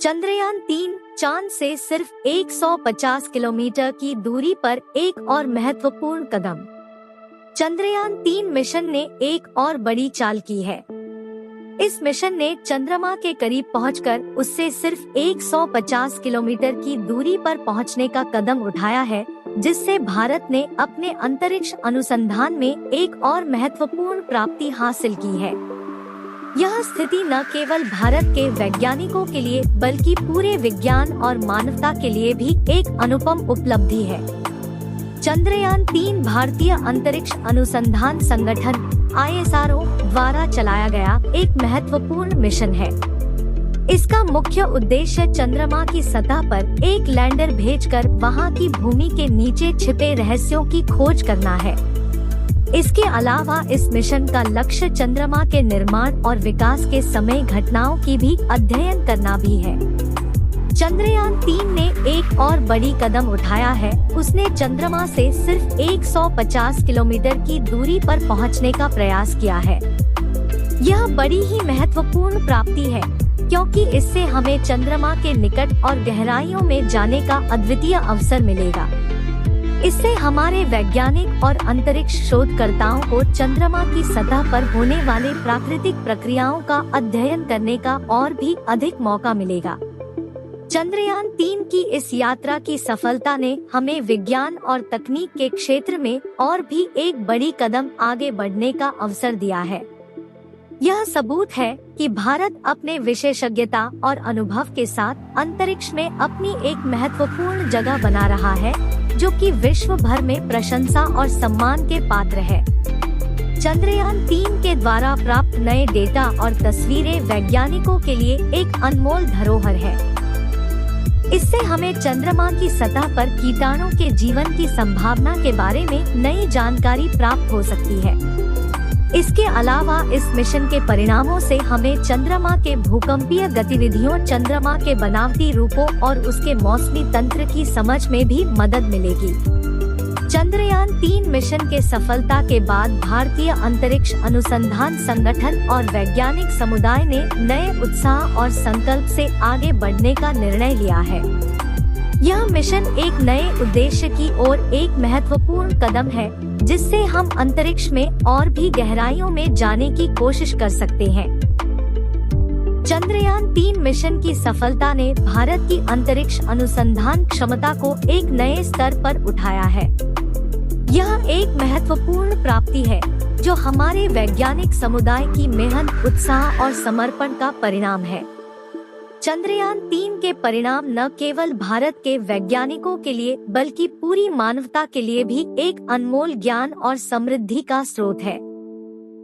चंद्रयान-3 चांद से सिर्फ 150 किलोमीटर की दूरी पर एक और महत्वपूर्ण कदम। चंद्रयान-3 मिशन ने एक और बड़ी चाल की है। इस मिशन ने चंद्रमा के करीब पहुंचकर उससे सिर्फ 150 किलोमीटर की दूरी पर पहुंचने का कदम उठाया है, जिससे भारत ने अपने अंतरिक्ष अनुसंधान में एक और महत्वपूर्ण प्राप्ति हासिल की है। यह स्थिति न केवल भारत के वैज्ञानिकों के लिए बल्कि पूरे विज्ञान और मानवता के लिए भी एक अनुपम उपलब्धि है। चंद्रयान-3 भारतीय अंतरिक्ष अनुसंधान संगठन ISRO द्वारा चलाया गया एक महत्वपूर्ण मिशन है। इसका मुख्य उद्देश्य चंद्रमा की सतह पर एक लैंडर भेजकर वहां की भूमि के नीचे छिपे रहस्यों की खोज करना है। इसके अलावा इस मिशन का लक्ष्य चंद्रमा के निर्माण और विकास के समय घटनाओं की भी अध्ययन करना भी है। चंद्रयान-3 ने एक और बड़ी कदम उठाया है। उसने चंद्रमा से सिर्फ 150 किलोमीटर की दूरी पर पहुंचने का प्रयास किया है। यह बड़ी ही महत्वपूर्ण प्राप्ति है, क्योंकि इससे हमें चंद्रमा के निकट और गहराइयों में जाने का अद्वितीय अवसर मिलेगा। इससे हमारे वैज्ञानिक और अंतरिक्ष शोधकर्ताओं को चंद्रमा की सतह पर होने वाले प्राकृतिक प्रक्रियाओं का अध्ययन करने का और भी अधिक मौका मिलेगा। चंद्रयान-3 की इस यात्रा की सफलता ने हमें विज्ञान और तकनीक के क्षेत्र में और भी एक बड़ी कदम आगे बढ़ने का अवसर दिया है। यह सबूत है कि भारत अपने विशेषज्ञता और अनुभव के साथ अंतरिक्ष में अपनी एक महत्वपूर्ण जगह बना रहा है, जो कि विश्व भर में प्रशंसा और सम्मान के पात्र है। चंद्रयान-3 के द्वारा प्राप्त नए डेटा और तस्वीरें वैज्ञानिकों के लिए एक अनमोल धरोहर है। इससे हमें चंद्रमा की सतह पर कीटाणु के जीवन की संभावना के बारे में नई जानकारी प्राप्त हो सकती है। इसके अलावा इस मिशन के परिणामों से हमें चंद्रमा के भूकंपीय गतिविधियों, चंद्रमा के बनावटी रूपों और उसके मौसमी तंत्र की समझ में भी मदद मिलेगी। चंद्रयान-3 मिशन के सफलता के बाद भारतीय अंतरिक्ष अनुसंधान संगठन और वैज्ञानिक समुदाय ने नए उत्साह और संकल्प से आगे बढ़ने का निर्णय लिया है। यह मिशन एक नए उद्देश्य की ओर एक महत्वपूर्ण कदम है, जिससे हम अंतरिक्ष में और भी गहराइयों में जाने की कोशिश कर सकते हैं। चंद्रयान-3 मिशन की सफलता ने भारत की अंतरिक्ष अनुसंधान क्षमता को एक नए स्तर पर उठाया है। यह एक महत्वपूर्ण प्राप्ति है, जो हमारे वैज्ञानिक समुदाय की मेहनत, उत्साह और समर्पण का परिणाम है। चंद्रयान-3 के परिणाम न केवल भारत के वैज्ञानिकों के लिए बल्कि पूरी मानवता के लिए भी एक अनमोल ज्ञान और समृद्धि का स्रोत है।